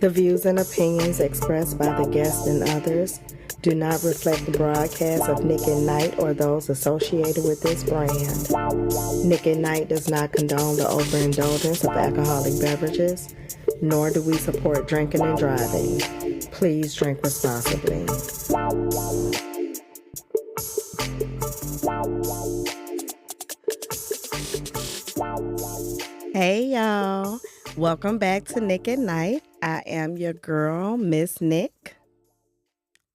The views and opinions expressed by the guests and others do not reflect the broadcast of Nick at Night or those associated with this brand. Nick at Night does not condone the overindulgence of alcoholic beverages, nor do we support drinking and driving. Please drink responsibly. Hey y'all, welcome back to Nick at Night. I am your girl, Miss Nick.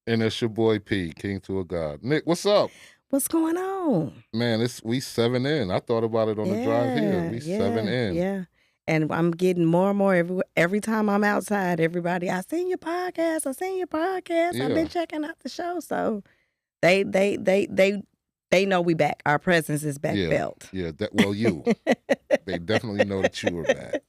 And it's your boy P, King to a God. Nick, what's up? What's going on? Man, we 7 in. I thought about it on the drive here. We 7 in. Yeah. And I'm getting more and more every time I'm outside. Everybody, I seen your podcast. Yeah. I've been checking out the show. So they know we back. Our presence is back felt. Yeah. You. They definitely know that you were back.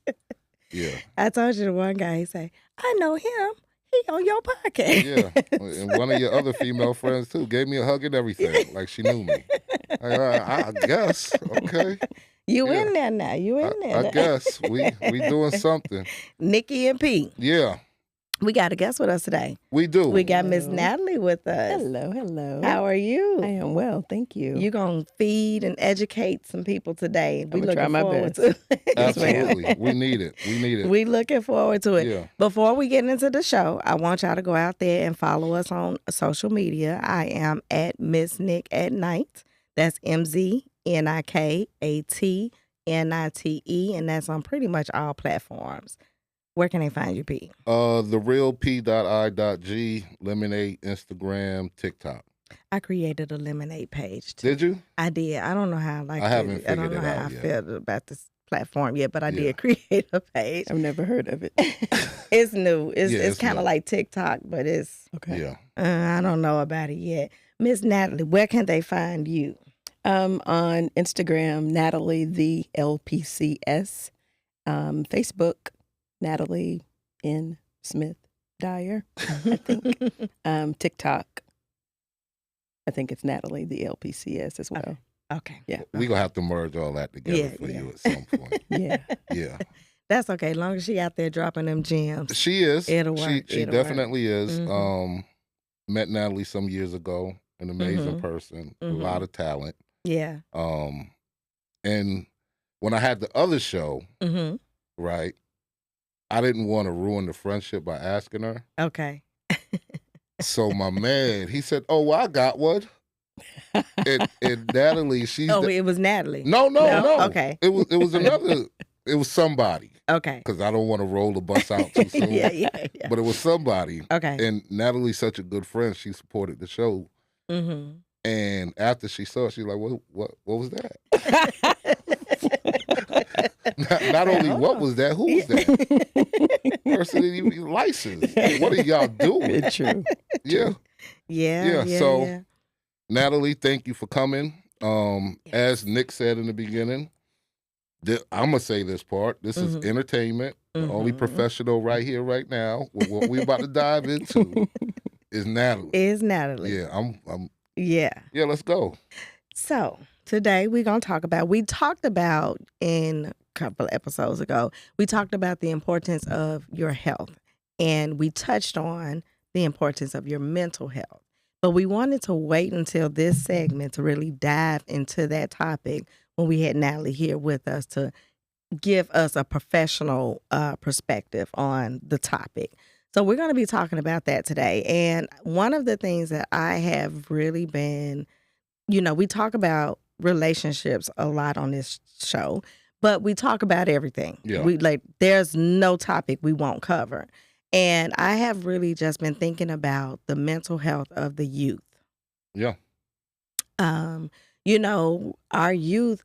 Yeah. I told you the one guy, he say, I know him. He on your podcast. Yeah. And one of your other female friends too gave me a hug and everything, like she knew me. I guess. Okay. You in there now. You in there. I guess. We doing something. Nikki and Pete. Yeah. We got a guest with us today. We do. We got Miss Natalie with us. Hello. How are you? I am well, thank you. You're going to feed and educate some people today. We looking forward to it. Absolutely. We need it. We looking forward to it. Yeah. Before we get into the show, I want y'all to go out there and follow us on social media. I am at Miss Nick at Night. That's MZNIKATNITE, and that's on pretty much all platforms. Where can they find you, P? TheRealP.I.G, Lemonade, Instagram, TikTok. I created a Lemonade page too. Did you? I did. I don't know how I haven't figured I don't know it how out I yet. felt about this platform yet, but I did create a page. I've never heard of it. It's new. It's kind of new. like TikTok, but it's Okay. Yeah. I don't know about it yet. Miss Natalie, where can they find you? On Instagram, Natalie the LPCS. Facebook, Natalie N. Smith Dyer, I think. TikTok, I think it's Natalie the LPCS as well. Okay. Yeah. We're going to have to merge all that together for you at some point. Yeah. Yeah. That's okay. As long as she out there dropping them gems. She is. It'll work. She It'll definitely work. is. Mhm. Met Natalie some years ago. An amazing person. Mhm. A lot of talent. Yeah. And when I had the other show, Mm-hmm. right, I didn't want to ruin the friendship by asking her. Okay. So my man, he said, "Oh, well, I got one." And Natalie, she's it was Natalie. no. Okay. It was another. It was somebody, Okay. because I don't want to roll the bus out too soon. Yeah. But it was somebody. Okay. And Natalie's such a good friend. She supported the show. Mm-hmm. And after she saw it, she's like, what was that? not only what was that, who was that? Person didn't even licensed. What are y'all doing? True. Yeah. Yeah. So, Natalie, thank you for coming. As Nick said in the beginning, I'm going to say this part. This is entertainment. The only professional right here, right now, with what we're about to dive into is Natalie. Yeah. I'm Yeah. Yeah, let's go. So today we talked about in a couple of episodes ago, we talked about the importance of your health, and we touched on the importance of your mental health. But we wanted to wait until this segment to really dive into that topic when we had Natalie here with us to give us a professional perspective on the topic. So we're going to be talking about that today. And one of the things that I have really been, we talk about relationships a lot on this show, but we talk about everything. Yeah. There's no topic we won't cover. And I have really just been thinking about the mental health of the youth. Yeah. Our youth,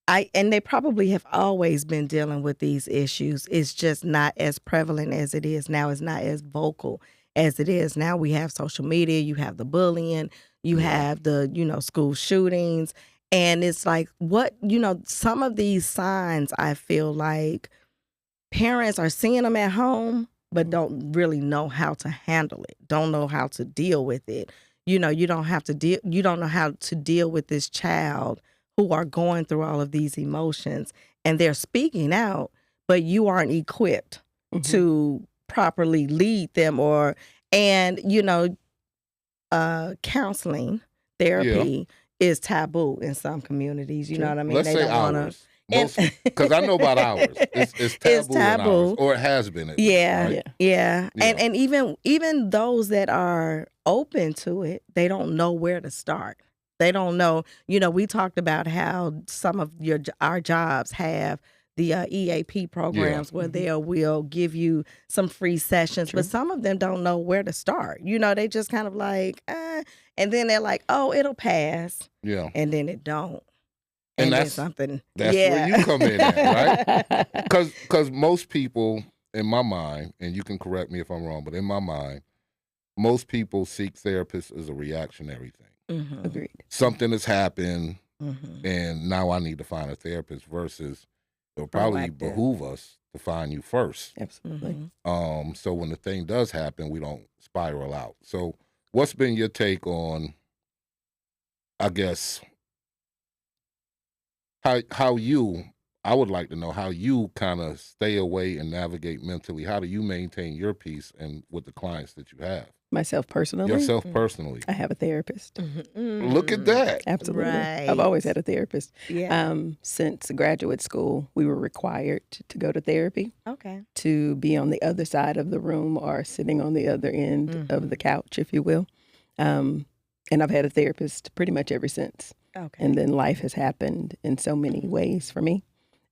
and they probably have always been dealing with these issues. It's just not as prevalent as it is now. It's not as vocal as it is now. We have social media, you have the bullying, you have the, school shootings. And it's like, some of these signs, I feel like parents are seeing them at home, but don't really know how to handle it, don't know how to deal with it. You don't know how to deal with this child who are going through all of these emotions, and they're speaking out, but you aren't equipped to properly lead them, counseling, therapy is taboo in some communities. You know what I mean? Let's They say don't want to. Most, because I know about ours. It's taboo in ours, or it has been. At least, right? Yeah. And even those that are open to it, they don't know where to start. They don't know. We talked about how some of our jobs have the EAP programs where they will give you some free sessions, but some of them don't know where to start. They just kind of like, and then they're like, oh, it'll pass. Yeah. And then it don't. And that's something. That's where you come in at, right? Because most people, in my mind, and you can correct me if I'm wrong, but in my mind, most people seek therapists as a reactionary thing. Agreed. Something has happened, and now I need to find a therapist, versus it'll probably behoove us to find you first. Absolutely. So when the thing does happen, we don't spiral out. So what's been your take on, I guess, I would like to know how you kind of stay away and navigate mentally. How do you maintain your peace and with the clients that you have? Myself personally? Yourself personally. I have a therapist. Look at that. Absolutely. Right. I've always had a therapist. Yeah. Since graduate school, we were required to go to therapy. Okay. To be on the other side of the room or sitting on the other end of the couch, if you will. And I've had a therapist pretty much ever since. Okay. And then life has happened in so many ways for me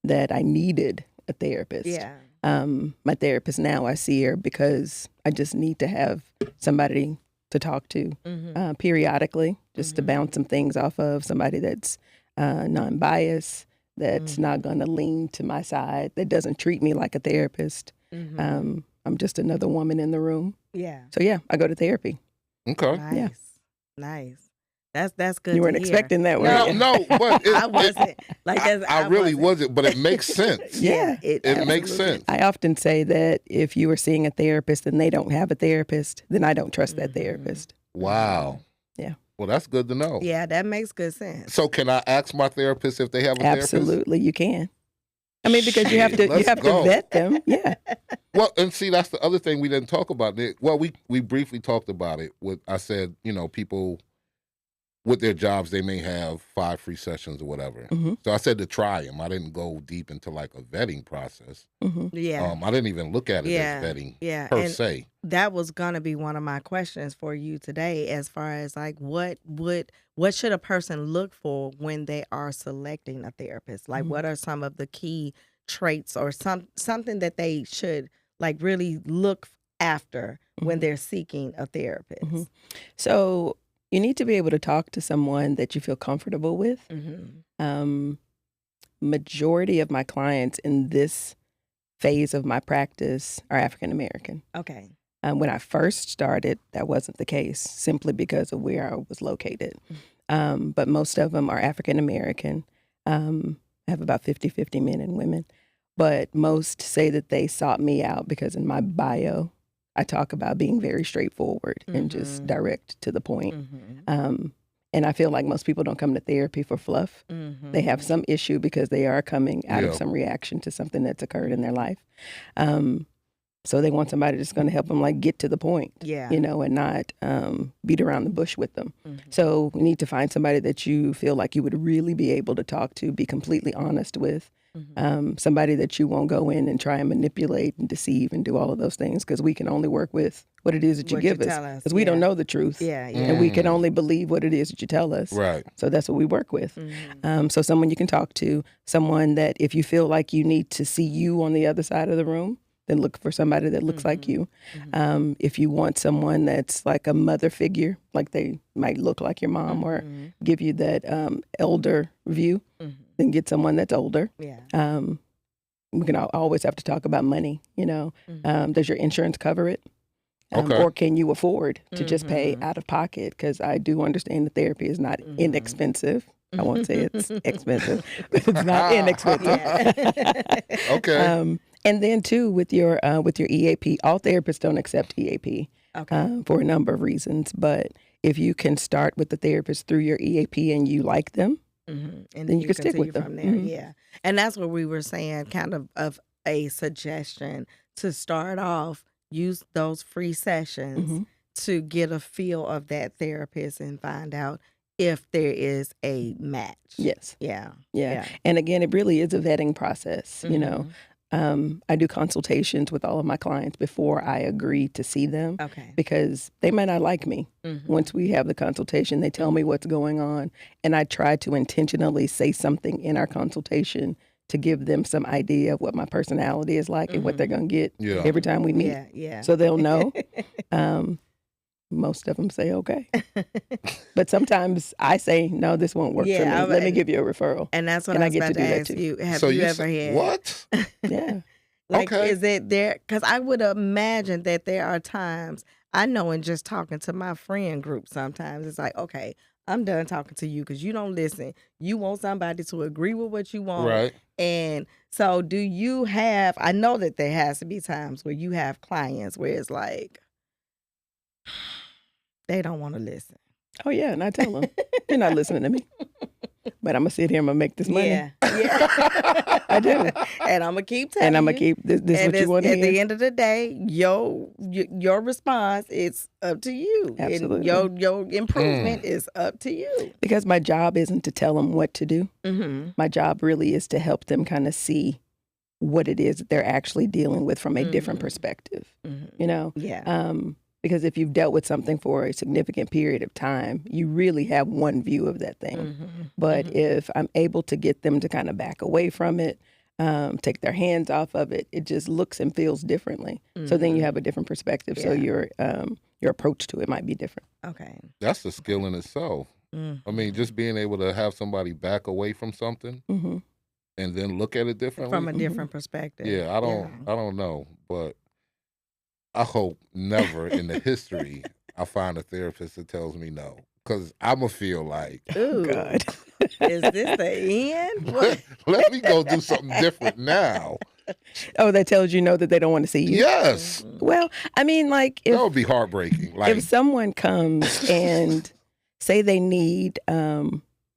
that I needed a therapist. Yeah. My therapist now, I see her because I just need to have somebody to talk to periodically, just to bounce some things off of, somebody that's non-biased, that's not going to lean to my side, that doesn't treat me like a therapist. I'm just another woman in the room. Yeah. So yeah, I go to therapy. Okay. Nice. Yeah. Nice. That's good. You weren't to hear. expecting that, were you? No, but I wasn't. I really wasn't, but it makes sense. Yeah. It makes sense. I often say that if you are seeing a therapist and they don't have a therapist, then I don't trust that therapist. Wow. Yeah. Well, that's good to know. Yeah, that makes good sense. So can I ask my therapist if they have a therapist? Absolutely, you can. I mean, because you have to vet them. Yeah. Well, and see, that's the other thing we didn't talk about. Well, we briefly talked about it. I said, people with their jobs, they may have 5 free sessions or whatever. So I said to try them. I didn't go deep into like a vetting process. Yeah. I didn't even look at it as vetting per se. That was gonna be one of my questions for you today, as far as like what should a person look for when they are selecting a therapist? Like what are some of the key traits or something that they should like really look after when they're seeking a therapist? So you need to be able to talk to someone that you feel comfortable with. Majority of my clients in this phase of my practice are African American. Okay. When I first started, that wasn't the case, simply because of where I was located. But most of them are African American. I have about 50-50 men and women. But most say that they sought me out because in my bio, I talk about being very straightforward and just direct to the point. And I feel like most people don't come to therapy for fluff. They have some issue because they are coming out of some reaction to something that's occurred in their life. So they want somebody that's going to help them like get to the point, and not beat around the bush with them. So we need to find somebody that you feel like you would really be able to talk to, be completely honest with. Somebody that you won't go in and try and manipulate and deceive and do all of those things, because we can only work with what it is that you give us, because we don't know the truth. And we can only believe what it is that you tell us. Right. So that's what we work with. So someone you can talk to, someone that if you feel like you need to see you on the other side of the room, then look for somebody that looks like you. If you want someone that's like a mother figure, like they might look like your mom or give you that elder view, then get someone that's older. We can always have to talk about money, Does your insurance cover it? Or can you afford to just pay out of pocket? Because I do understand that therapy is not inexpensive. I won't say it's expensive, but it's not inexpensive. Okay. And then too, with your EAP, all therapists don't accept EAP for a number of reasons. But if you can start with the therapist through your EAP and you like them, and then you can stick with them from there. And that's what we were saying, kind of a suggestion to start off, use those free sessions to get a feel of that therapist and find out if there is a match. Yes. Yeah. And again, it really is a vetting process. You know, I do consultations with all of my clients before I agree to see them. Okay. Because they might not like me. Once we have the consultation, they tell me what's going on, and I try to intentionally say something in our consultation to give them some idea of what my personality is like and what they're going to get every time we meet. Yeah. So they'll know. Most of them say okay. But sometimes I say, no, this won't work for me. Let me give you a referral. And that's what I was about to ask you. Have you ever had... What? Yeah. Like, is it there? Because I would imagine that there are times, I know in just talking to my friend group sometimes, it's like, okay, I'm done talking to you because you don't listen. You want somebody to agree with what you want. Right. And so do you have, I know that there has to be times where you have clients where it's like, they don't want to listen. Oh, yeah. And I tell them, you're not listening to me. But I'm going to sit here and I'm going to make this money. Yeah. I do. And I'm going to keep telling you. And I'm going to keep, this is what you want to hear. At the end of the day, your response is up to you. Absolutely. And your improvement is up to you. Because my job isn't to tell them what to do. My job really is to help them kind of see what it is that they're actually dealing with from a different perspective. You know? Yeah. Because if you've dealt with something for a significant period of time, you really have one view of that thing. But if I'm able to get them to kind of back away from it, take their hands off of it, it just looks and feels differently. So then you have a different perspective. So your approach to it might be different. Okay. That's a skill in itself. I mean, just being able to have somebody back away from something and then look at it differently. From a different perspective. Yeah, I don't know, but I hope never in the history I find a therapist that tells me no, because I'm going to feel like, ooh, God. Is this the end? Let me go do something different now. Oh, that tells you no, that they don't want to see you? Yes. Well, I mean, like, if, that would be heartbreaking. Like, if someone comes and say they need,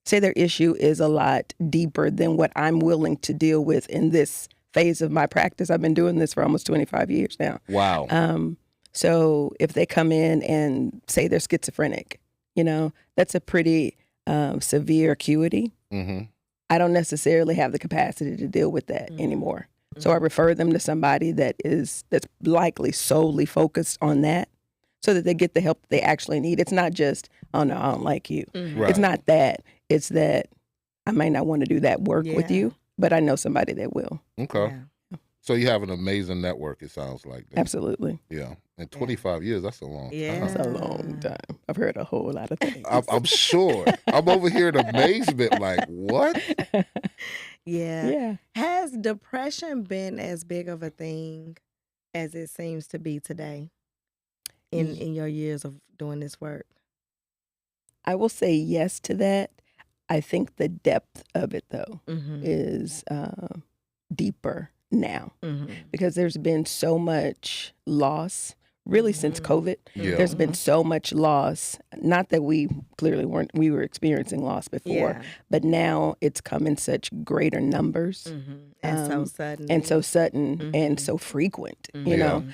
say their issue is a lot deeper than what I'm willing to deal with in this phase of my practice. I've been doing this for almost 25 years now. Wow. So if they come in and say they're schizophrenic, you know, that's a pretty severe acuity. I don't necessarily have the capacity to deal with that anymore. So I refer them to somebody that's likely solely focused on that, so that they get the help they actually need. It's not just, oh no, I don't like you. Right. It's not that. It's that I might not want to do that work with you, but I know somebody that will. Okay. Yeah. So you have an amazing network, it sounds like. Absolutely. Yeah. And 25 years, that's a long time. That's a long time. I've heard a whole lot of things. I'm sure. I'm over here in amazement like, what? Yeah. Has depression been as big of a thing as it seems to be today in your years of doing this work? I will say yes to that. I think the depth of it, though, is deeper now because there's been so much loss. Really, since COVID, there's been so much loss. Not that we clearly we were experiencing loss before, but now it's come in such greater numbers. And so sudden. And so sudden and so frequent, you know.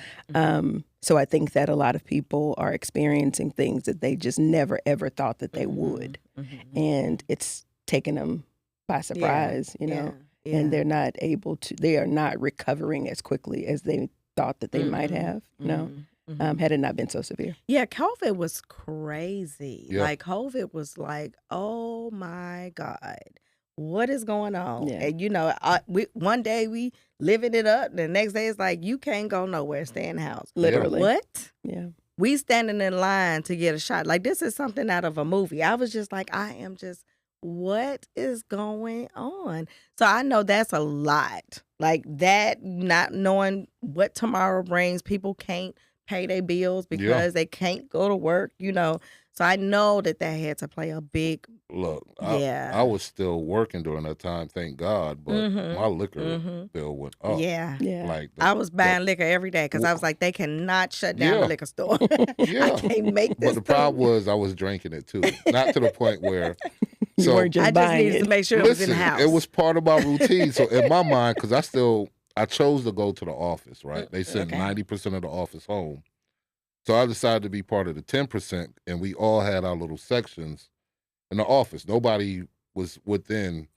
So I think that a lot of people are experiencing things that they just never, ever thought that they would. And it's taken them by surprise, you know. And they're not they are not recovering as quickly as they thought that they might have, you know. Had it not been so severe. Yeah, COVID was crazy. Yeah. Like, COVID was like, oh my God, what is going on? Yeah. And, you know, one day we living it up. The next day it's like, you can't go nowhere, stay in the house. Literally. What? Yeah. We standing in line to get a shot. Like, this is something out of a movie. I was just like, what is going on? So I know that's a lot. Like that, not knowing what tomorrow brings, people can't pay their bills because they can't go to work, you know. So I know that had to play a big. Look, I was still working during that time, thank God, but my liquor bill went up. Yeah. Like I was buying liquor every day because I was like, they cannot shut down the liquor store. I can't make this. But the problem was I was drinking it too, not to the point where. You weren't just I just buying needed it. to make sure it was in the house. It was part of my routine. So in my mind, because I still I chose to go to the office, right? They sent Okay. 90% of the office home. So I decided to be part of the 10%, and we all had our little sections in the office. Nobody was within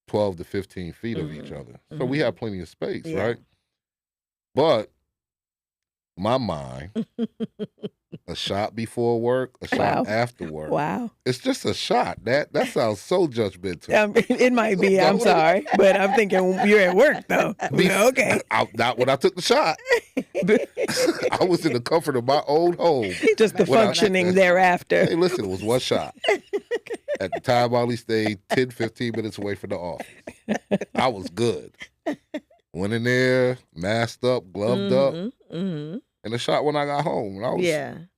12 to 15 feet of each other. So we had plenty of space, Yeah. right? But my mind, a shot before work, a shot Wow. after work. Wow. It's just a shot. That sounds so judgmental. It might be. I'm sorry, but I'm thinking you're at work though. Okay. Not when I took the shot. I was in the comfort of my own home. Just the When I- functioning thereafter. Hey, listen, it was one shot. At the time, I only stayed 10, 15 minutes away from the office. I was good. Went in there, masked up, gloved up, and a shot when I got home. And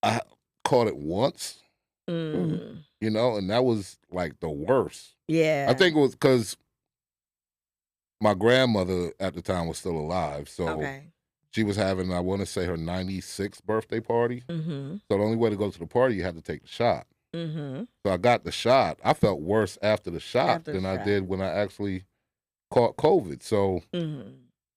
I caught it once, and that was like the worst. Yeah. I think it was because my grandmother at the time was still alive. So she was having, I want to say, her 96th birthday party. So the only way to go to the party, you had to take the shot. So I got the shot. I felt worse after the shot than I did when I actually caught COVID. So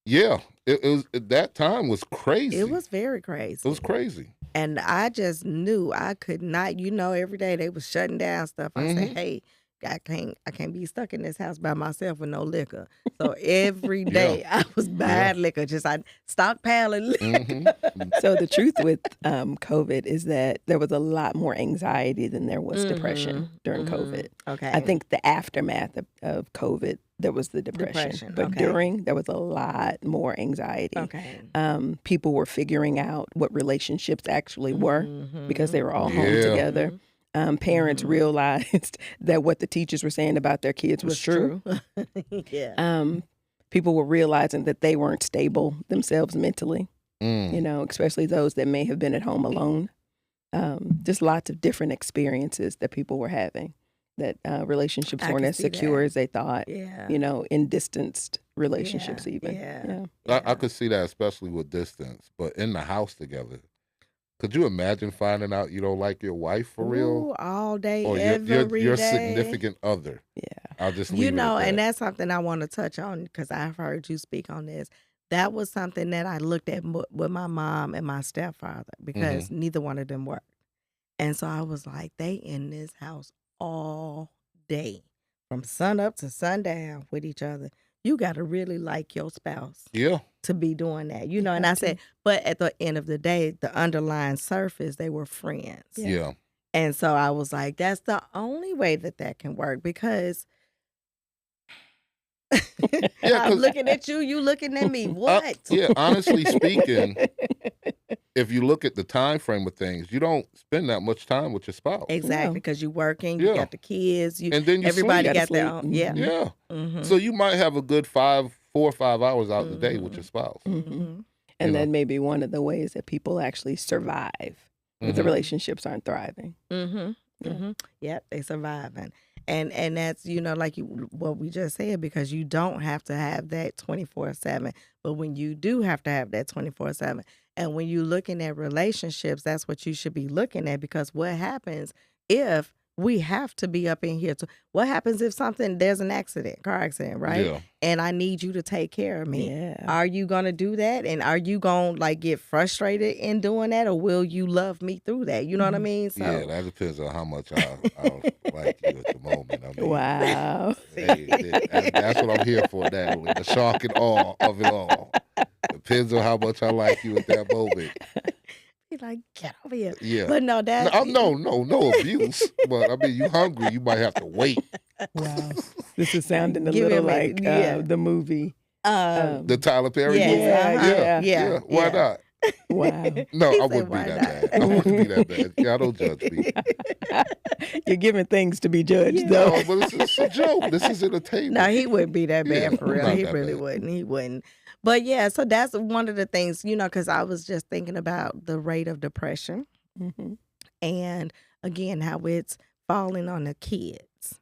yeah, it was, that time was crazy. It was very crazy. It was crazy. And I just knew I could not, every day they was shutting down stuff. I said, hey, I can't be stuck in this house by myself with no liquor. So every day I was buying liquor, just I stockpiling liquor. So the truth with COVID is that there was a lot more anxiety than there was depression during COVID. Okay. I think the aftermath of COVID, there was the depression. But during, there was a lot more anxiety. Okay. People were figuring out what relationships actually were because they were all home together. Parents realized that what the teachers were saying about their kids was true. People were realizing that they weren't stable themselves mentally, especially those that may have been at home alone. Just lots of different experiences that people were having, that relationships weren't as secure as they thought, in distanced relationships even. I could see that, especially with distance, but in the house together. Could you imagine finding out you don't like your wife for real? Ooh, all day, or every your day. Significant other. Yeah. I'll just leave it at that. And that's something I want to touch on because I've heard you speak on this. That was something that I looked at with my mom and my stepfather because neither one of them worked. And so I was like, they in this house all day from sun up to sundown with each other. You got to really like your spouse. Yeah. To be doing that, and I said, but at the end of the day, the underlying surface, they were friends. Yeah. And so I was like, that's the only way that can work because I'm looking at you, you looking at me. What? Honestly speaking, if you look at the time frame of things, you don't spend that much time with your spouse. Exactly, because you're working, you got the kids, and then everybody sleep. got their own. Yeah. So you might have a good 4 or 5 hours out the day with your spouse. And that may be one of the ways that people actually survive if the relationships aren't thriving. Yep, they surviving. And that's, like what we just said, because you don't have to have that 24/7. But when you do have to have that 24/7, and when you're looking at relationships, that's what you should be looking at, because what happens if we have to be up in here? What happens if there's an car accident, right? Yeah. And I need you to take care of me. Yeah. Are you going to do that? And are you going to get frustrated in doing that? Or will you love me through that? You know what I mean? So, yeah, that depends on how much I like you at the moment. I mean, wow. That's what I'm here for, Natalie. The shock and awe of it all. Depends on how much I like you at that moment. Like, get over here. Yeah. But no, that's... No abuse. But, I mean, you hungry, you might have to wait. Wow. This is sounding a little like the movie. The Tyler Perry movie? Yeah. Why not? Wow. No, I wouldn't be that bad. I wouldn't be that bad. Yeah, don't judge me. You're giving things to be judged, though. No, but it's a joke. This is entertainment. No, he wouldn't be that bad for real. He really bad. wouldn't. He wouldn't. But yeah, so that's one of the things, because I was just thinking about the rate of depression and again, how it's falling on the kids.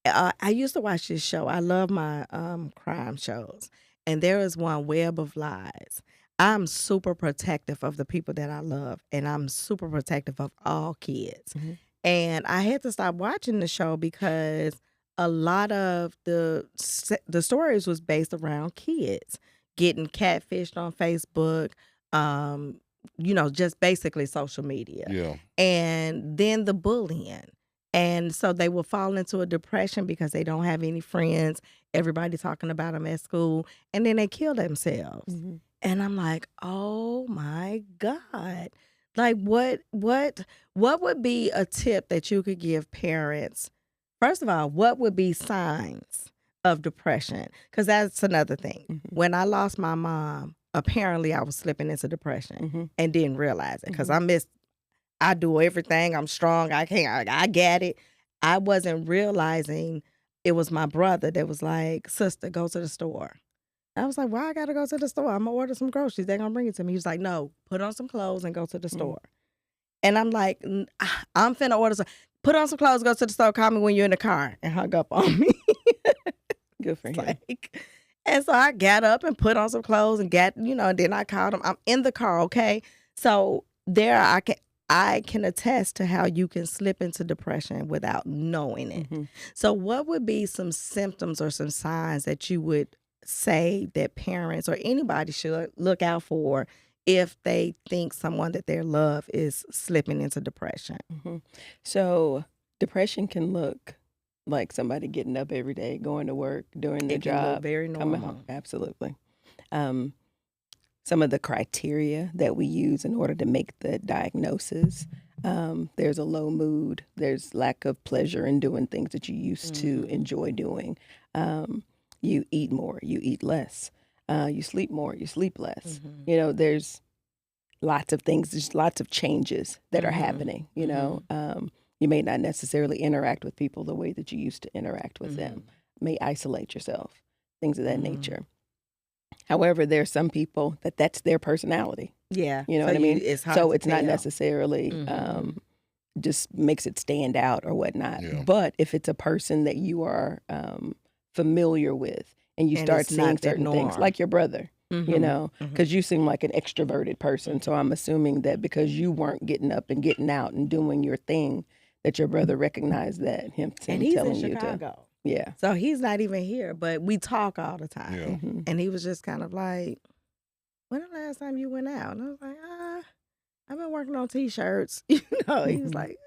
I used to watch this show. I love my crime shows. And there is one, Web of Lies. I'm super protective of the people that I love, and I'm super protective of all kids. And I had to stop watching the show because a lot of the stories was based around kids getting catfished on Facebook, just basically social media. Yeah. And then the bullying. And so they will fall into a depression because they don't have any friends. Everybody talking about them at school. And then they kill themselves. Mhm. And I'm like, oh my God. Like what would be a tip that you could give parents? First of all, what would be signs of depression? Because that's another thing. Mhm. When I lost my mom, apparently I was slipping into depression Mhm. and didn't realize it because Mhm. I do everything. I'm strong. I get it. I wasn't realizing it was my brother that was like, sister, go to the store. I was like, why I gotta go to the store? I'm gonna order some groceries. They're gonna bring it to me. He was like, no, put on some clothes and go to the store. And I'm like, I'm finna order some. Put on some clothes, go to the store, call me when you're in the car, and hung up on me. Good for him. And so I got up and put on some clothes and and then I called him. I'm in the car, okay? So there I can attest to how you can slip into depression without knowing it. Mhm. So what would be some symptoms or some signs that you would say that parents or anybody should look out for if they think someone that they love is slipping into depression? Mhm. So depression can look like somebody getting up every day, going to work, doing their It can look job, very coming normal. home. Absolutely. Um, some of the criteria that we use in order to make the diagnosis, there's a low mood, there's lack of pleasure in doing things that you used to enjoy doing. You eat more, you eat less. You sleep more, you sleep less. There's lots of things, there's lots of changes that are happening. You may not necessarily interact with people the way that you used to interact with them, may isolate yourself, things of that nature. However, there are some people that's their personality. Yeah. You know So what I mean? it's hard So to it's not tell. necessarily just makes it stand out or whatnot. Yeah. But if it's a person that you are familiar with and you And start it's seeing not the certain things, norm. like your brother, Mhm. because you seem like an extroverted person. So I'm assuming that because you weren't getting up and getting out and doing your thing, that your brother recognized that, him And he's in telling you to. Chicago. Yeah. So he's not even here, but we talk all the time. Yeah. Mhm. And he was just kind of like, when the last time you went out? And I was like, I've been working on T-shirts. He was Mhm. like,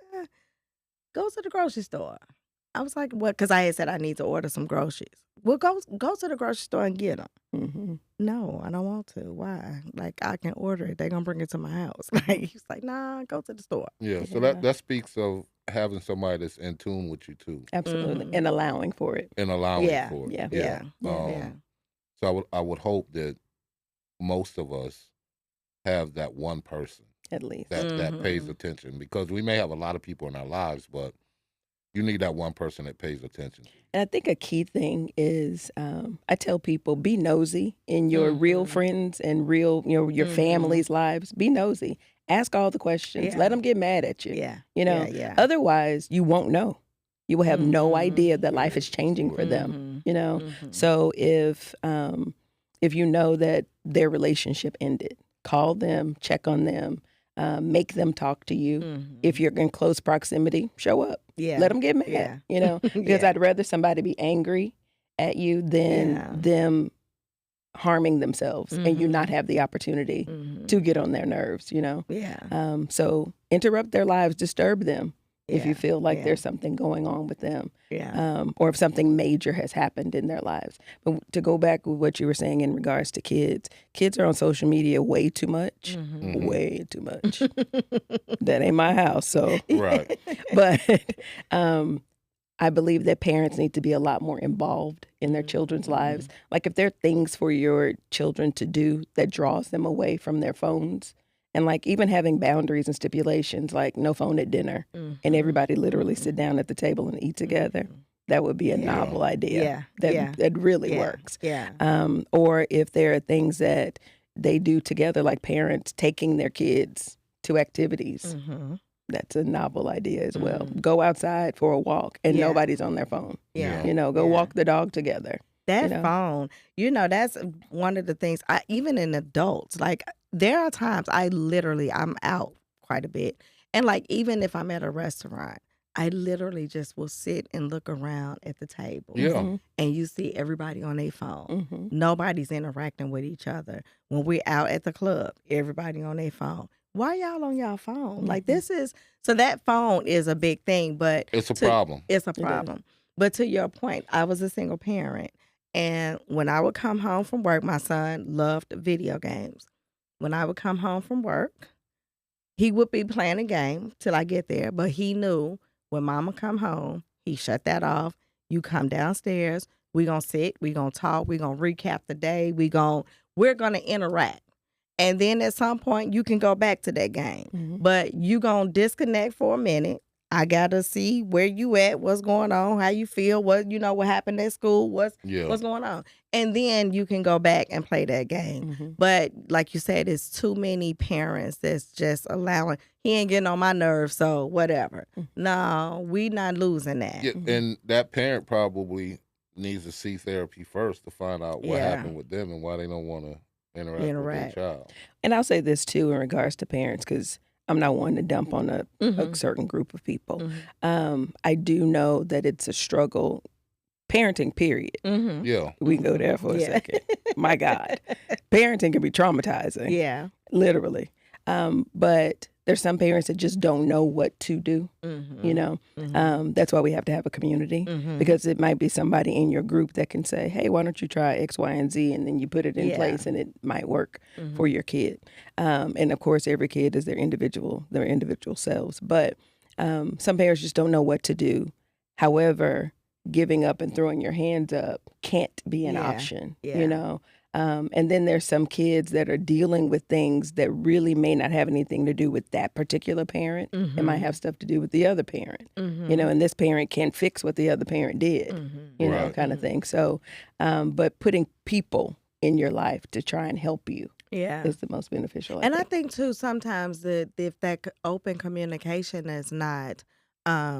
go to the grocery store. I was like, what? Because I had said I need to order some groceries. Well, go to the grocery store and get them. Mhm. No, I don't want to. Why? Like, I can order it. They're going to bring it to my house. Like, he's like, nah, go to the store. Yeah. So Yeah. that speaks of having somebody that's in tune with you too, Absolutely. And allowing for it. and allowing Yeah. for it. Yeah. Yeah. Yeah. So I would hope that most of us have that one person At least. that pays attention, because we may have a lot of people in our lives, but you need that one person that pays attention to you. And I think a key thing is I tell people, be nosy in your real friends and real, your family's lives. Be nosy. Ask all the questions. Yeah. Let them get mad at you. Yeah. Yeah. Otherwise, you won't know. You will have no idea that life is changing for them. So if you know that their relationship ended, call them, check on them, make them talk to you. If you're in close proximity, show up. Yeah. Let them get mad. Yeah. Because Yeah. I'd rather somebody be angry at you than them harming themselves and you not have the opportunity to get on their nerves. Yeah. So interrupt their lives, disturb them if you Yeah. feel like Yeah. there's something going on with them. Yeah. Or if something major has happened in their lives. But to go back with what you were saying in regards to kids are on social media way too much. Way too much. That ain't my house, so. Right. But I believe that parents need to be a lot more involved in their children's lives. Like if there are things for your children to do that draws them away from their phones, and like even having boundaries and stipulations, like no phone at dinner, and everybody literally sit down at the table and eat together. That would be a novel idea. That really works. Yeah. Or if there are things that they do together, like parents taking their kids to activities. That's a novel idea as well. Go outside for a walk and nobody's on their phone. Yeah. Go walk the dog together. That phone, that's one of the things, even in adults, like there are times I'm out quite a bit. And like, even if I'm at a restaurant, I literally just will sit and look around at the table. Yeah. And you see everybody on their phone. Mhm. Nobody's interacting with each other. When we're out at the club, everybody on their phone. Why y'all on y'all phone? Like this is so that phone is a big thing, but It's a problem. It's a is. problem. But to your point, I was a single parent, and when I would come home from work, my son loved video games. When I would come home from work, he would be playing a game till I get there, but he knew when mama come home, he shut that off. You come downstairs, we gonna sit, we gonna talk, we gonna recap the day, we're gonna interact. And then at some point you can go back to that game. But you gonna disconnect for a minute. I gotta see where you at, what's going on, how you feel, what happened at school, what's going on. And then you can go back and play that game. But like you said, it's too many parents that's just allowing, he ain't getting on my nerves, so whatever. No, we not losing that. Yeah, and that parent probably needs to see therapy first to find out what happened with them and why they don't want to interact with their child. And I'll say this too in regards to parents, because I'm not one to dump on a certain group of people. I do know that it's a struggle, parenting, period. Yeah. We can go there for a second. My God. Parenting can be traumatizing. Yeah. Literally. But there's some parents that just don't know what to do, you know? That's why we have to have a community, because it might be somebody in your group that can say, hey, why don't you try X, Y, and Z? And then you put it in place and it might work for your kid. And of course, every kid is their individual selves. But some parents just don't know what to do. However, giving up and throwing your hands up can't be an option, you know? And then there's some kids that are dealing with things that really may not have anything to do with that particular parent. It might have stuff to do with the other parent, you know, and this parent can't fix what the other parent did, you know, kind of thing. So, but putting people in your life to try and help you is the most beneficial. I think too, sometimes that if that open communication is not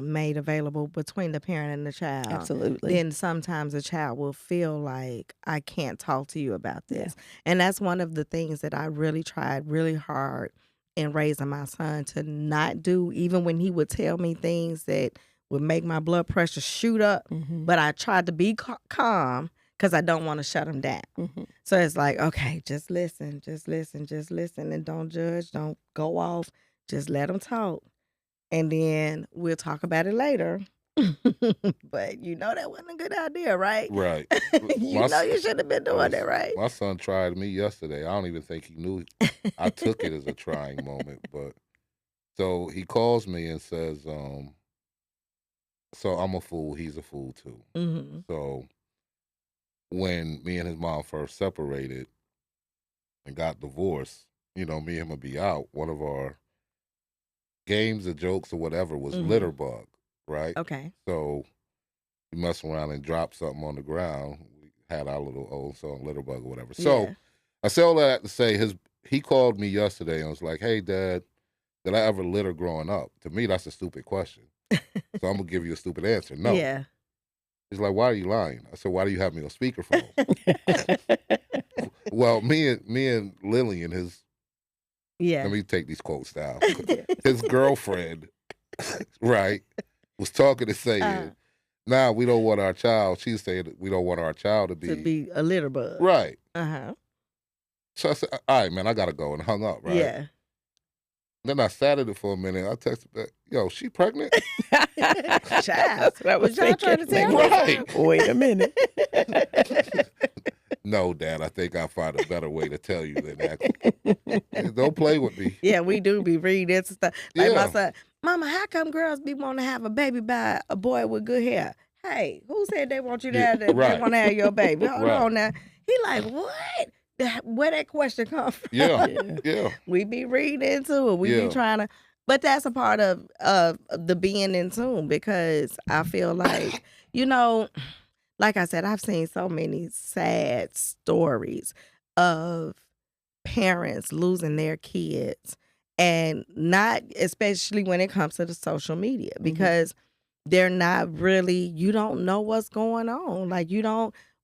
made available between the parent and the child, absolutely, then sometimes the child will feel like, I can't talk to you about this. And that's one of the things that I really tried really hard in raising my son to not do, even when he would tell me things that would make my blood pressure shoot up. But I tried to be calm because I don't want to shut him down. So it's like, okay, just listen, and don't judge, don't go off, just let him talk. And then we'll talk about it later. But you know that wasn't a good idea, right? Right. You should have been doing that, right? My son tried me yesterday. I don't even think he knew. I took it as a trying moment. But so he calls me and says, so I'm a fool. He's a fool too. So when me and his mom first separated and got divorced, you know, me and him would be out. One of our games or jokes or whatever was litter bug, right? Okay. So we mess around and drop something on the ground. We had our little old song, litter bug or whatever. So I say all that to say, he called me yesterday and was like, hey, Dad, did I ever litter growing up? To me, that's a stupid question. So I'm going to give you a stupid answer. No. Yeah. He's like, why are you lying? I said, why do you have me on speakerphone? Well, me and Lillian, let me take these quotes down. His girlfriend, right, was talking and saying, nah, we don't want our child. She's saying that we don't want our child to be a litter bug. Right. So I said, all right, man, I got to go, and hung up, right? Yeah. Then I sat at it for a minute. I texted back, yo, she pregnant? Child. That's what I was y'all thinking. trying to tell me? Right. Wait a minute. No, Dad, I think I'll find a better way to tell you than that. Don't play with me. Yeah, we do be reading and stuff. Like my son, Mama, how come girls be wanting to have a baby by a boy with good hair? Hey, who said they want you to have that? Right. They want to have your baby. Hold Right. on now. He like, what? Where that question come from? Yeah. We be reading into it. We be trying to, but that's a part of the being in tune, because I feel like, you know, like I said, I've seen so many sad stories of parents losing their kids, and not especially when it comes to the social media, because they're not really, you don't know what's going on. Like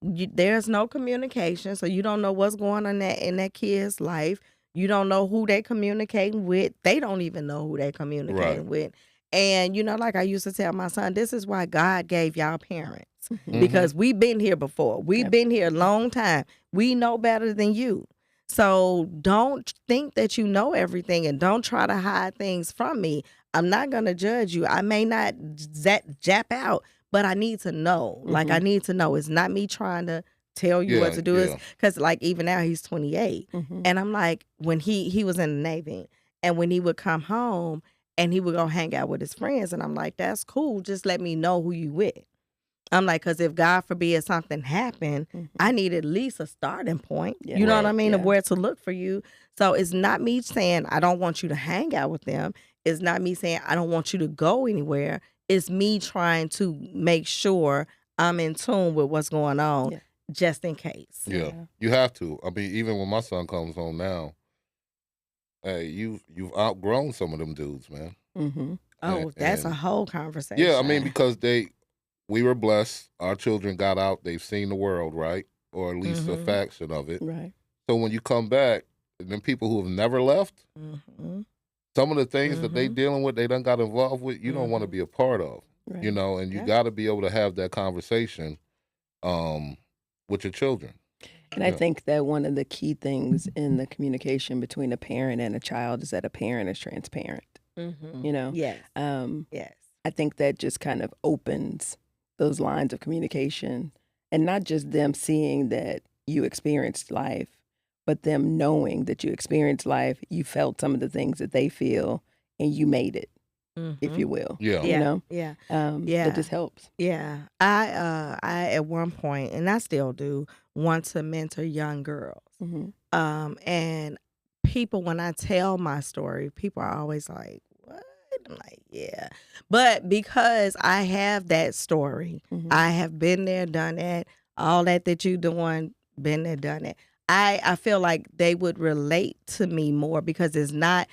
there's no communication, so you don't know what's going on in that kid's life. You don't know who they communicating with. They don't even know who they communicating with. And, like I used to tell my son, this is why God gave y'all parents. Mhm. Because we've been here before. We've been here a long time. We know better than you. So don't think that you know everything and don't try to hide things from me. I'm not going to judge you. I may not jap out, but I need to know. Like, I need to know. It's not me trying to tell you what to do. Yeah. Because, like, even now he's 28. And I'm like, when he was in the Navy, and when he would come home and he would go hang out with his friends, and I'm like, that's cool. Just let me know who you with. I'm like, because if God forbid something happened, I need at least a starting point. Yeah. You know what Right. I mean? Of Yeah. where to look for you. So it's not me saying I don't want you to hang out with them. It's not me saying I don't want you to go anywhere. It's me trying to make sure I'm in tune with what's going on, Yeah. just in case. Yeah. You have to. I mean, even when my son comes home now, hey, you've outgrown some of them dudes, man. Mm-hmm. Oh, that's a And whole conversation. yeah, I mean, because we were blessed. Our children got out. They've seen the world, right? Or at least a fraction of it. Right. So when you come back, and then people who have never left, some of the things that they dealing with, they done got involved with, you don't want to be a part of. Right. You know, and you got to be able to have that conversation with your children. And I think that one of the key things in the communication between a parent and a child is that a parent is transparent. You know? Yes. Yes. I think that just kind of opens those lines of communication, and not just them seeing that you experienced life, but them knowing that you experienced life, you felt some of the things that they feel, and you made it, if you will. Yeah. You know? Yeah. That just helps. Yeah. I at one point, and I still do, want to mentor young girls. And people, when I tell my story, people are always like, what? I'm like, yeah. But because I have that story, I have been there, done that, all that you doing, been there, done that. I feel like they would relate to me more because it's not,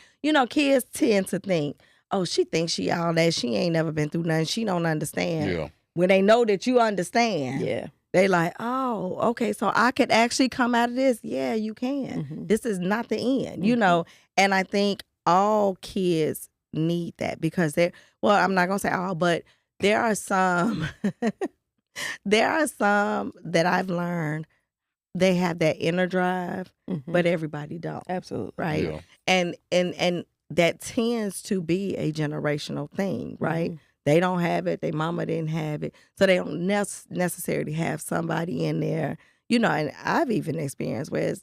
kids tend to think, oh, she thinks she all that. She ain't never been through nothing. She don't understand. Yeah. When they know that you understand, Yeah. they like, oh, okay, so I could actually come out of this. Yeah, you can. This is not the end, And I think all kids need that because I'm not going to say all, but there are some, that I've learned, they have that inner drive, but everybody don't. Absolutely. Right? Yeah. And that tends to be a generational thing, right? They don't have it. Their mama didn't have it. So they don't necessarily have somebody in there, and I've even experienced where,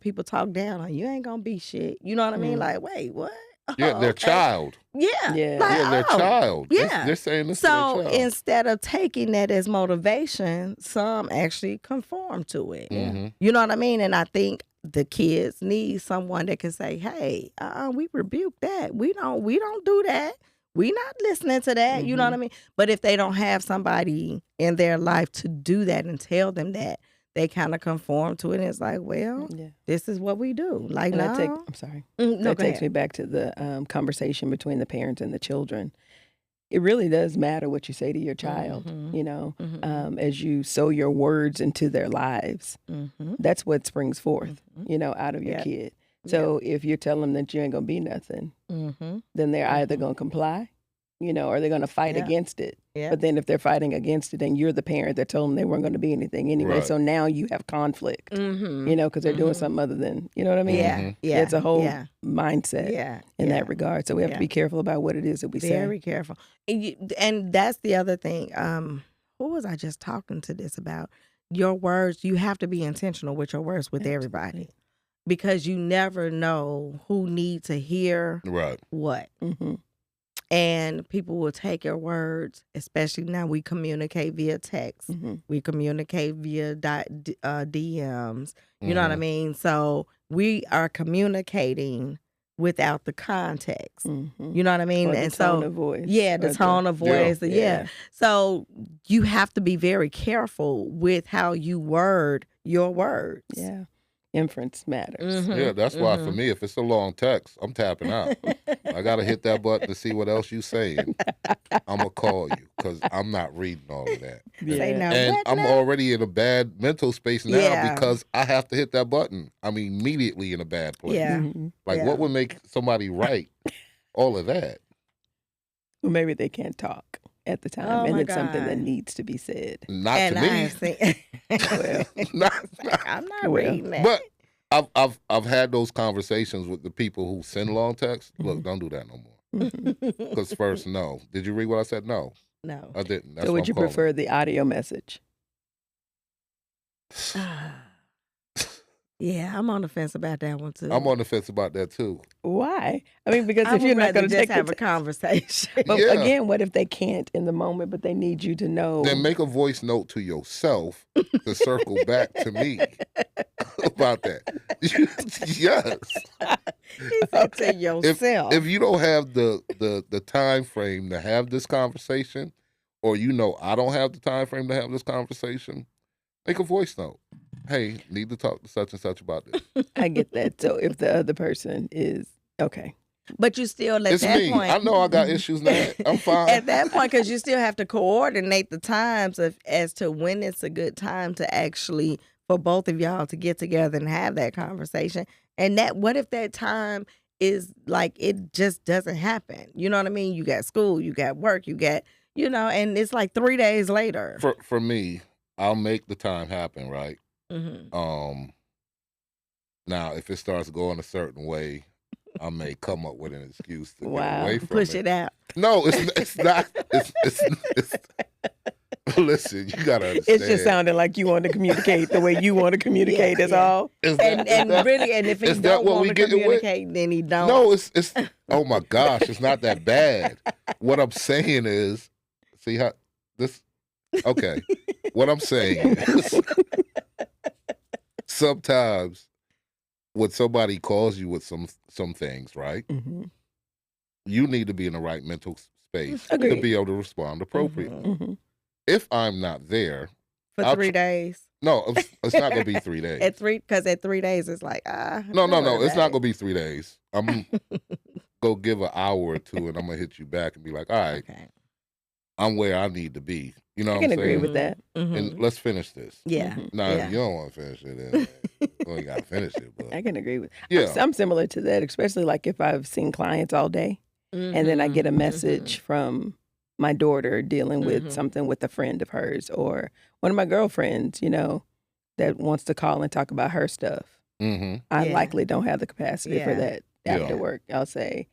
people talk down on you ain't going to be shit. You know what I mean? Like, wait, what? Yeah, their child. Yeah. Yeah. Like, Yeah, their child. Yeah. They're saying this to their So child. instead of taking that as motivation, some actually conform to it. Mhm. You know what I mean? And I think the kids need someone that can say, hey, we rebuke that. We don't do that. We not listening to that. You know what I mean? But if they don't have somebody in their life to do that and tell them that, they kind of conform to it. And it's like, well, this is what we do. Like, And no. I'm sorry. No, That go takes ahead. me back to the conversation between the parents and the children. It really does matter what you say to your child, as you sow your words into their lives. That's what springs forth, out of your kid. So if you're telling them that you ain't going to be nothing, then they're either going to comply, or they're going to fight against it. But then if they're fighting against it, then you're the parent that told them they weren't going to be anything anyway. Right. So now you have conflict, because they're doing something other than, you know what I mean? Yeah. It's a whole mindset in Yeah. that regard. So we have to be careful about what it is that we say. Very careful. And that's the other thing. Who was I just talking to this about? Your words, you have to be intentional with your words with everybody. Because you never know who needs to hear Right. what. And people will take your words, especially now we communicate via text. We communicate via DMs. You know what I mean? So we are communicating without the context. You know what I mean? Or the and tone so, of voice. yeah, the tone of voice. Yeah. So you have to be very careful with how you word your words. Yeah. Inference matters. Yeah, that's why for me, if it's a long text, I'm tapping out. I got to hit that button to see what else you saying. I'm going to call you because I'm not reading all of that. Say now, And what I'm now? already in a bad mental space now Yeah. because I have to hit that button. I'm immediately in a bad place. Yeah. Like, what would make somebody write all of that? Well, maybe they can't talk at the time, Oh, and my it's something that God. needs to be said. Not And to I me. have seen. Well, I'm not well. reading that. But I've had those conversations with the people who send long texts. Look, don't do that no more. Because first, no. Did you read what I said? No, No. I didn't. That's So what would I'm you calling prefer the audio message? Yeah, I'm on the fence about that one too. I'm on the fence about that too. Why? I mean, because I if would you're not rather going to just take have the a conversation. But Yeah. again, what if they can't in the moment, but they need you to know? Then make a voice note to yourself to circle back to me about that. Yes. He said to yourself. If you don't have the time frame to have this conversation, or I don't have the time frame to have this conversation, make a voice note. Hey, need to talk to such and such about this. I get that. So if the other person is okay, But you still at It's that me. point. I know I got issues now. I'm fine. At that point, because you still have to coordinate the times as to when it's a good time to actually for both of y'all to get together and have that conversation. And what if that time is like it just doesn't happen? You know what I mean? You got school, you got work, you got and it's like 3 days later. For me, I'll make the time happen, right? Mm-hmm. Now if it starts going a certain way, I may come up with an excuse to get Wow. away from Push it out. No, it's not. It's listen, you gotta understand. it's just sounding like you want to communicate the way you want to communicate. That's yeah. all. Is that- And is that- really, and if he is that don't what want we to getting with? communicate, then he don't. No, it's. Oh my gosh, it's not that bad. What I'm saying is, see how this. Okay, what I'm saying is, sometimes when somebody calls you with some things, right? Mm-hmm. You need to be in the right mental space to Agreed. be able to respond appropriately. Mm-hmm. If I'm not there, For I'll 3 days. no, it's not gonna be 3 days. At 3 days it's like No, don't worry it's about not it. gonna be 3 days. I'm go give an hour or two, and I'm gonna hit you back and be like, all right, Okay. I'm where I need to be. You know I what can I'm agree saying? with that. Mhm. And let's finish this. Yeah. Mhm. Now, Yeah. if you don't want to finish it, then you ain't gotta finish it. But I can agree with. yeah, I'm similar to that, especially like if I've seen clients all day and then I get a Mhm. message from my daughter dealing with Mhm. something with a friend of hers or one of my girlfriends, that wants to call and talk about her stuff. mm-hmm. I Yeah. likely don't have the capacity for Yeah. that Yeah. after work. I'll say,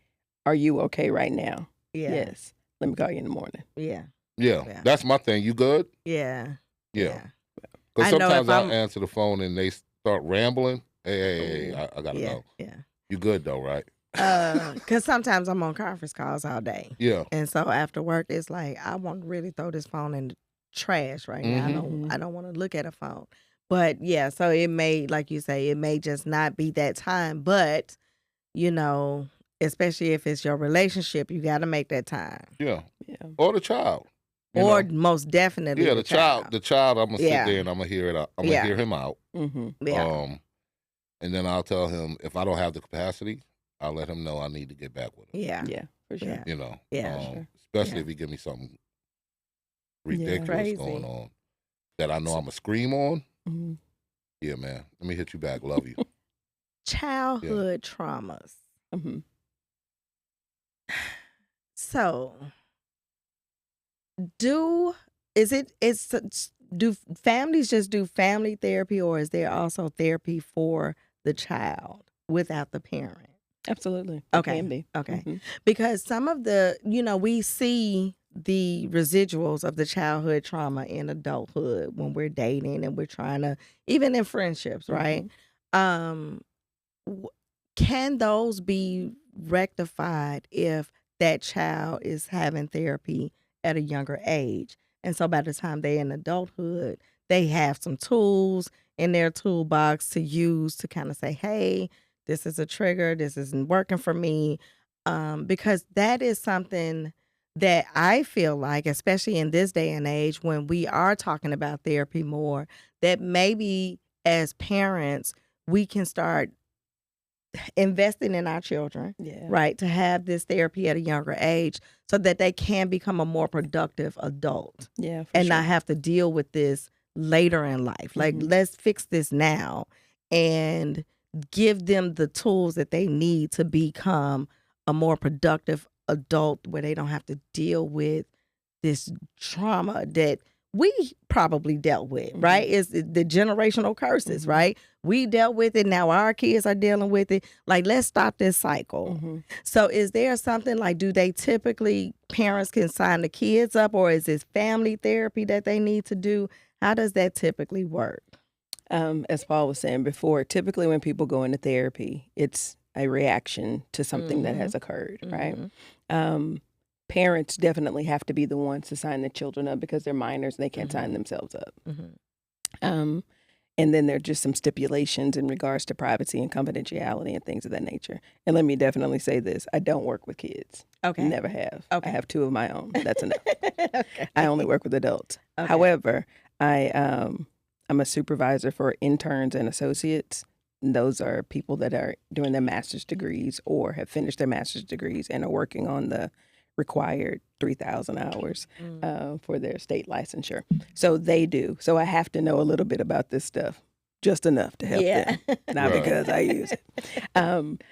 "Are you okay right now?" Yeah. Yes. Let me call you in the morning. Yeah. Yeah, Yeah. that's my thing. You good? Yeah. Yeah. I Because know if sometimes I'll I'm- answer the phone and they start rambling. Hey, I gotta Yeah. go. Yeah. You good though, right? Because sometimes I'm on conference calls all day. Yeah. And so after work, it's like, I want to really throw this phone in the trash right now. Mhm. I don't want to look at a phone. But yeah, so it may, like you say, it may just not be that time. But, especially if it's your relationship, you got to make that time. Yeah. Yeah. Or the child. you Or know? most definitely Yeah, the child. The child. I'm gonna Yeah. sit there and I'm gonna hear it out. I'm gonna Yeah. hear him out. Mm-hmm. Yeah. And then I'll tell him if I don't have the capacity, I'll let him know I need to get back with him. Yeah. Yeah, for sure. Yeah. You know. Yeah. Sure. Especially Yeah. if he give me something Yeah. ridiculous Crazy. going on that I know I'm gonna scream on. Mm-hmm. Yeah, man. Let me hit you back. Love you. Childhood traumas. Mm-hmm. So, do families just do family therapy, or is there also therapy for the child without the parent? Absolutely. It Okay. can be. Okay. Mhm. Because some of the, we see the residuals of the childhood trauma in adulthood when we're dating and we're trying to, even in friendships, right? Can those be rectified if that child is having therapy at a younger age? And so by the time they're in adulthood, they have some tools in their toolbox to use to kind of say, hey, this is a trigger. This isn't working for me. Because that is something that I feel like, especially in this day and age, when we are talking about therapy more, that maybe as parents, we can start investing in our children, Yeah. right? To have this therapy at a younger age so that they can become a more productive adult Yeah. For and sure. not have to deal with this later in life. Like, Mhm. let's fix this now and give them the tools that they need to become a more productive adult where they don't have to deal with this trauma that we probably dealt with, right? It's the generational curses, right? We dealt with it. Now our kids are dealing with it. Like, let's stop this cycle. So is there something like, do they typically, parents can sign the kids up, or is this family therapy that they need to do? How does that typically work? As Paul was saying before, typically when people go into therapy, it's a reaction to something that has occurred, right? Parents definitely have to be the ones to sign the children up because they're minors and they can't sign themselves up. And then there are just some stipulations in regards to privacy and confidentiality and things of that nature. And let me definitely say this. I don't work with kids. Okay. Never have. Okay. I have 2 of my own. That's enough. Okay. I only work with adults. Okay. However, I'm a supervisor for interns and associates. And those are people that are doing their master's degrees or have finished their master's degrees and are working on the required 3,000 hours for their state licensure. So they do. So I have to know a little bit about this stuff, just enough to help them, not Right. because I use it.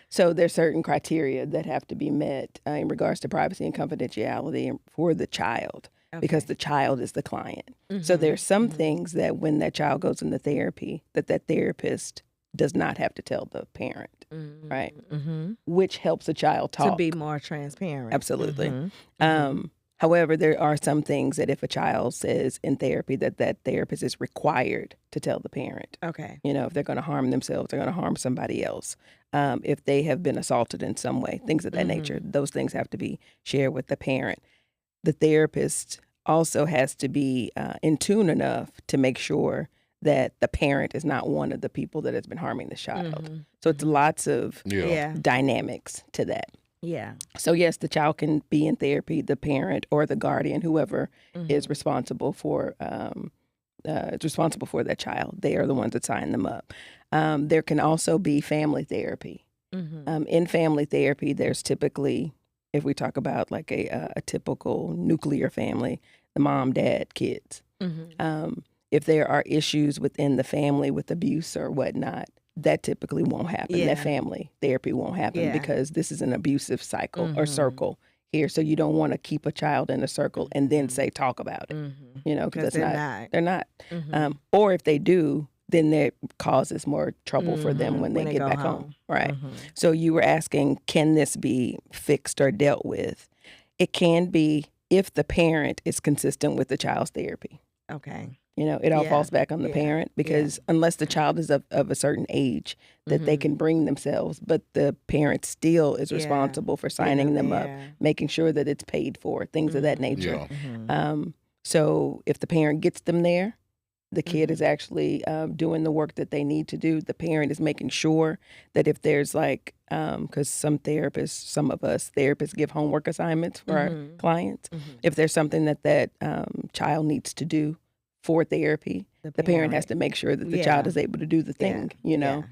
So there's certain criteria that have to be met in regards to privacy and confidentiality for the child, because the child is the client. So there's some things that when that child goes into therapy, that therapist does not have to tell the parent, right? Which helps the child talk. To be more transparent. Absolutely. However, there are some things that if a child says in therapy that therapist is required to tell the parent. Okay. You know, if they're going to harm themselves, they're going to harm somebody else. If they have been assaulted in some way, things of that nature, those things have to be shared with the parent. The therapist also has to be in tune enough to make sure that the parent is not one of the people that has been harming the child. So it's lots of dynamics to that. Yeah. So yes, the child can be in therapy. The parent or the guardian, whoever is responsible for that child, they are the ones that sign them up. There can also be family therapy. In family therapy, there's typically, if we talk about like a typical nuclear family, the mom, dad, kids. If there are issues within the family with abuse or whatnot, that typically won't happen. That family therapy won't happen because this is an abusive cycle or circle here. So you don't want to keep a child in a circle and then say, talk about it, you know, because they're not. Or if they do, then that causes more trouble for them when they get back home. Right. So you were asking, can this be fixed or dealt with? It can be if the parent is consistent with the child's therapy. Okay. You know, it all falls back on the parent because unless the child is of a certain age that they can bring themselves, but the parent still is responsible for signing them up, making sure that it's paid for, things of that nature. So if the parent gets them there, the kid is actually doing the work that they need to do. The parent is making sure that if there's like, because some of us therapists give homework assignments for our clients. If there's something that child needs to do for therapy, the parent has to make sure that the child is able to do the thing, you know?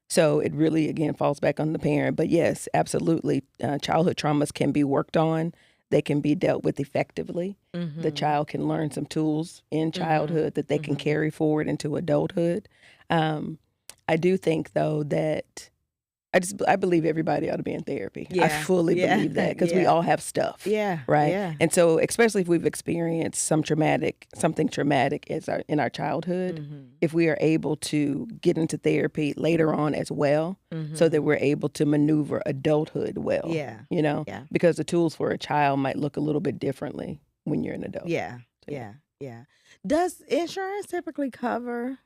So it really, again, falls back on the parent. But yes, absolutely, childhood traumas can be worked on. They can be dealt with effectively. The child can learn some tools in childhood that they can carry forward into adulthood. I do think, though, that I believe everybody ought to be in therapy. I fully believe that because we all have stuff. Right. And so, especially if we've experienced something traumatic in our childhood, if we are able to get into therapy later on as well, so that we're able to maneuver adulthood well. You know, because the tools for a child might look a little bit differently when you're an adult. Does insurance typically cover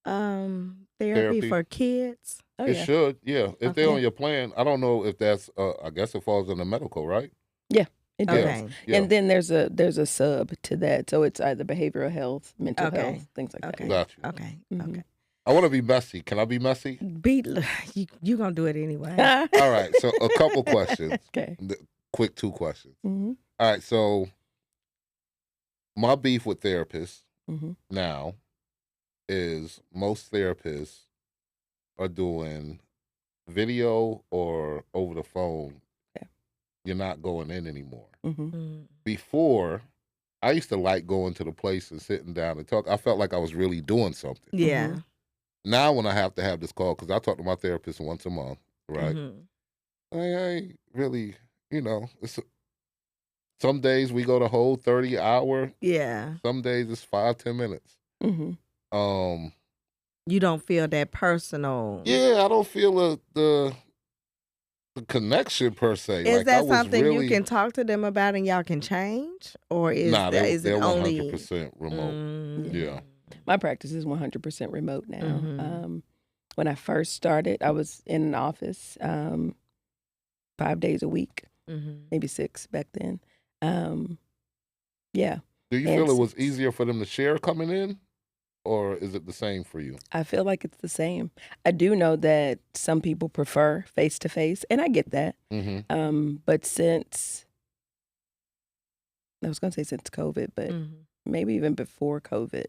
therapy for kids? It should, if they're on your plan. I don't know if that's I guess it falls under medical, right? Yeah, it does. Okay. And then there's a sub to that, so it's either behavioral health, mental health, things like that. Gotcha. Okay. I want to be messy. Can I be messy? You gonna do it anyway. All right, so a couple questions. Okay. Quick 2 questions. All right, so my beef with therapists now is most therapists are doing video or over the phone. You're not going in anymore. Before, I used to like going to the place and sitting down and talk. I felt like I was really doing something. Now when I have to have this call, because I talk to my therapist once a month, right? I ain't really it's some days we go the whole 30 hour. Yeah. Some days it's 5-10 minutes. Mm-hmm. You don't feel that personal. Yeah, I don't feel the connection per se. Is Like I that was something really you can talk to them about and y'all can change? Or is nah. is it They're only 100% remote. Yeah. My practice is 100% remote now. Mm-hmm. When I first started, I was in an office 5 days a week, maybe 6 back then. Yeah. Do you feel it was easier for them to share coming in, or is it the same for you? I feel like it's the same. I do know that some people prefer face-to-face, and I get that. But since, I was going to say since COVID, but maybe even before COVID,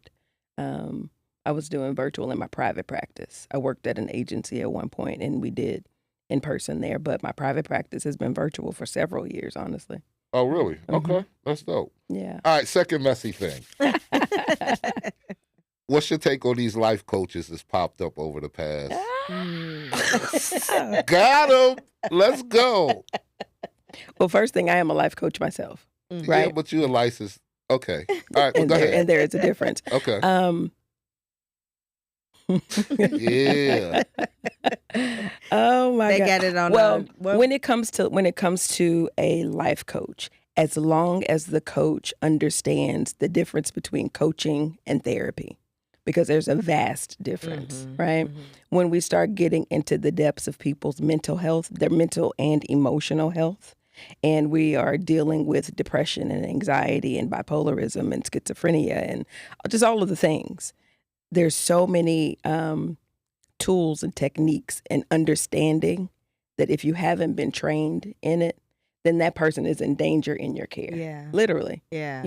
I was doing virtual in my private practice. I worked at an agency at one point, and we did in person there, but my private practice has been virtual for several years, honestly. Oh, really? Okay, that's dope. Yeah. All right, second messy thing. What's your take on these life coaches that's popped up over the past? Got him. Let's go. Well, first thing, I am a life coach myself, right? Yeah, but you're a licensed. Okay. All right, well, go ahead. And there is a difference. Okay. Yeah. Oh my They God. got it on. Well, when it comes to a life coach, as long as the coach understands the difference between coaching and therapy, because there's a vast difference, right? When we start getting into the depths of people's mental health, their mental and emotional health, and we are dealing with depression and anxiety and bipolarism and schizophrenia and just all of the things. There's so many tools and techniques and understanding that if you haven't been trained in it, then that person is in danger in your care. Yeah. Literally. Yeah.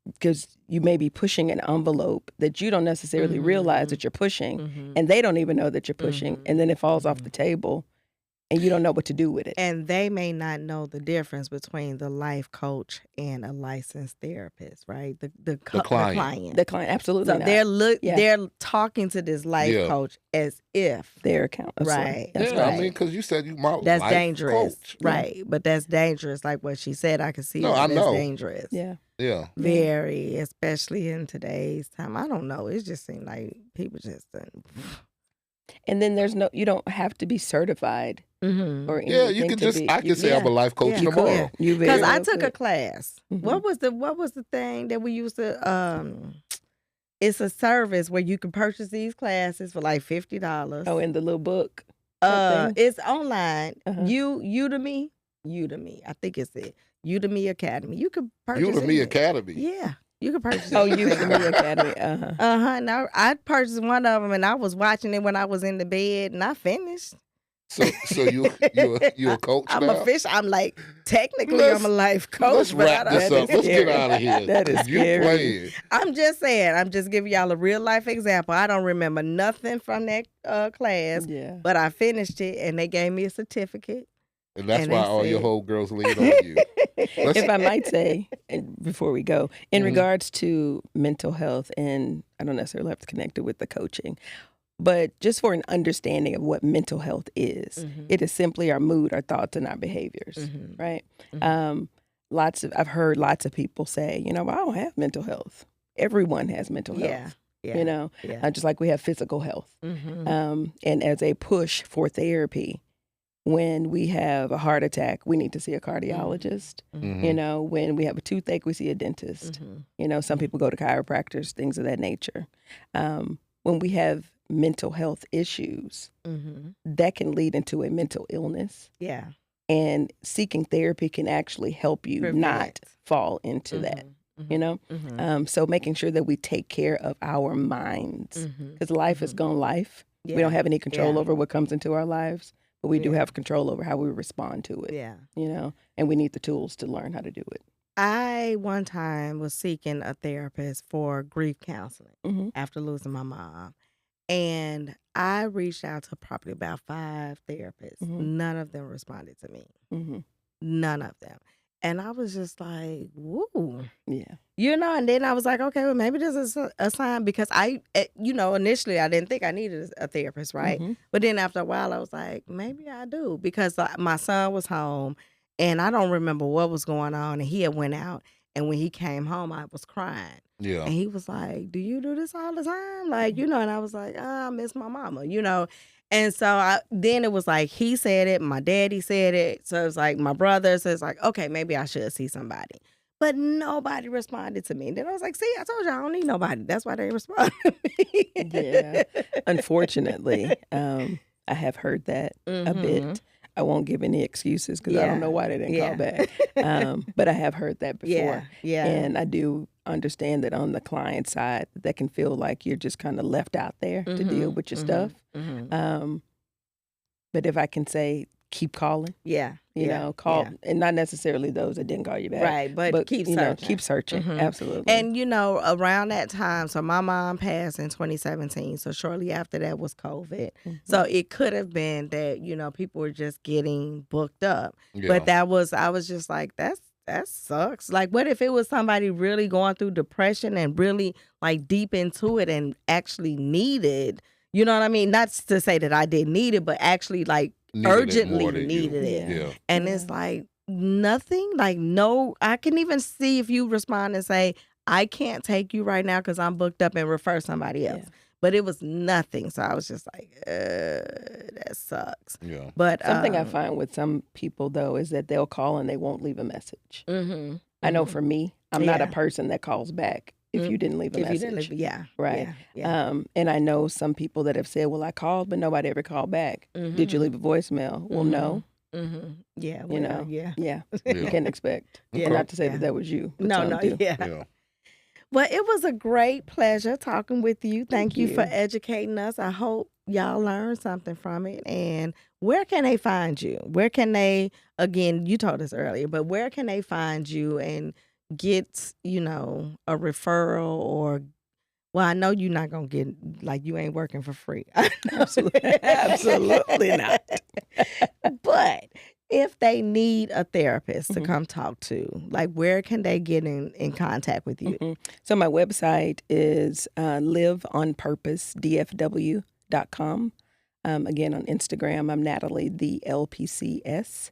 Because you may be pushing an envelope that you don't necessarily realize that you're pushing, and they don't even know that you're pushing, and then it falls off the table, and you don't know what to do with it. And they may not know the difference between the life coach and a licensed therapist, right? The client. The client, absolutely So not. they're talking to this life coach as if their account. Right. That's yeah, right. I mean, because you said you my that's life dangerous, coach. right? But that's dangerous. Like what she said, I can see. No, I that's know. dangerous. Yeah. Yeah. Very, especially in today's time. I don't know. It just seems like people just. And then you don't have to be certified or anything. Yeah, you can just. I can say I'm a life coach tomorrow. Because I took a class. What was the thing that we used to? It's a service where you can purchase these classes for like $50. Oh, in the little book. It's online. Udemy. I think it's it. Udemy Academy. You could purchase Udemy Academy. Yeah. You can purchase it. Oh, Udemy Academy. Now I purchased one of them and I was watching it when I was in the bed and I finished. So you a coach I'm now? I'm like, technically I'm a life coach. Let's wrap this up. Let's get out of here. That is you scary. playing. I'm just saying. I'm just giving y'all a real life example. I don't remember nothing from that class, but I finished it and they gave me a certificate. And that's why all your whole girls lean on you. If I might say, and before we go, in regards to mental health, and I don't necessarily have to connect it with the coaching, but just for an understanding of what mental health is, it is simply our mood, our thoughts, and our behaviors, right? I've heard lots of people say, I don't have mental health. Everyone has mental health. Yeah. Just like we have physical health. And as a push for therapy, when we have a heart attack, we need to see a cardiologist. When we have a toothache, we see a dentist. Some people go to chiropractors, things of that nature. When we have mental health issues, that can lead into a mental illness. Yeah. And seeking therapy can actually help you not fall into that. So making sure that we take care of our minds, because life is gone life. We don't have any control over what comes into our lives. But we do have control over how we respond to it. Yeah. And we need the tools to learn how to do it. I one time was seeking a therapist for grief counseling after losing my mom. And I reached out to probably about 5 therapists. None of them responded to me. None of them. And I was just like, woo. Yeah. And then I was like, okay, well, maybe this is a sign because initially I didn't think I needed a therapist, right? Mm-hmm. But then after a while, I was like, maybe I do because my son was home and I don't remember what was going on. And he had went out. And when he came home, I was crying. Yeah. And he was like, do you do this all the time? Like, and I was like, I miss my mama, And so then it was like, he said it, my daddy said it. So it was like, my brother. So it's like, okay, maybe I should see somebody. But nobody responded to me. And then I was like, see, I told you I don't need nobody. That's why they respond to me. Yeah. Unfortunately, I have heard that a bit. I won't give any excuses because I don't know why they didn't call back. But I have heard that before. Yeah. And I do understand that on the client side, that can feel like you're just kind of left out there to deal with your stuff. But if I can say, keep calling. Call, and not necessarily those that didn't call you back. Right, but keep searching. Keep searching, absolutely. And, around that time, so my mom passed in 2017, so shortly after that was COVID. So it could have been that, people were just getting booked up. Yeah. But I was just like, that sucks. Like, what if it was somebody really going through depression and really, like, deep into it and needed, you know what I mean? Not to say that I didn't need it, but actually, like, urgently needed it. Yeah. And it's like nothing, like no, I can even see if you respond and say, I can't take you right now because I'm booked up and refer somebody else. Yeah. But it was nothing. So I was just like, that sucks. Yeah. But something I find with some people though is that they'll call and they won't leave a message. I know for me, I'm not a person that calls back if you didn't leave a message. Right. Yeah. And I know some people that have said, well, I called, but nobody ever called back. Did you leave a voicemail? Well, no. Yeah. Well, Yeah. You can expect. Okay. Not to say that was you. No. Yeah. Well, it was a great pleasure talking with you. Thank you for educating us. I hope y'all learned something from it. And where can they find you? Where can they, again, you told us earlier, but where can they find you and get, a referral or, well, I know you're not going to get, like, you ain't working for free. Absolutely not. But if they need a therapist to come talk to, like, where can they get in contact with you? So my website is liveonpurposedfw.com. Again, on Instagram, I'm Natalie, the LPCS.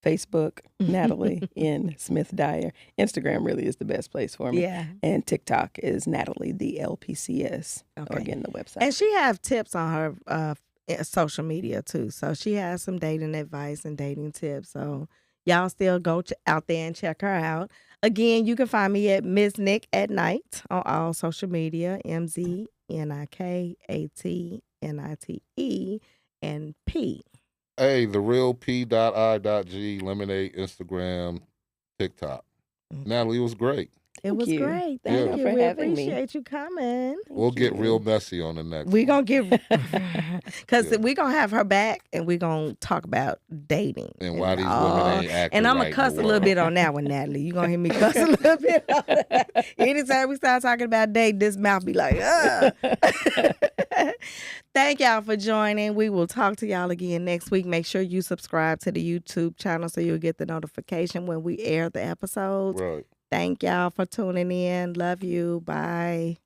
Facebook, Natalie N. Smith Dyer. Instagram really is the best place for me. Yeah. And TikTok is Natalie, the LPCS. Okay. Or again, the website. And she have tips on her social media too. So she has some dating advice and dating tips. So y'all still go out there and check her out. Again, you can find me at Ms. Nick at Night on all social media, MZNIKATNITE and P. Hey, the real P.I.G, Lemonade, Instagram, TikTok. Natalie, it was great. It was great. Thank you for having me. We appreciate you coming. We'll get real messy on the next We're going to get, because we're going to have her back and we're going to talk about dating. And why these women ain't acting And I'm going to cuss a little bit on that one, Natalie. You're going to hear me cuss a little bit on that. Anytime we start talking about dating, this mouth be like, Thank y'all for joining. We will talk to y'all again next week. Make sure you subscribe to the YouTube channel so you'll get the notification when we air the episodes. Right. Thank y'all for tuning in. Love you. Bye.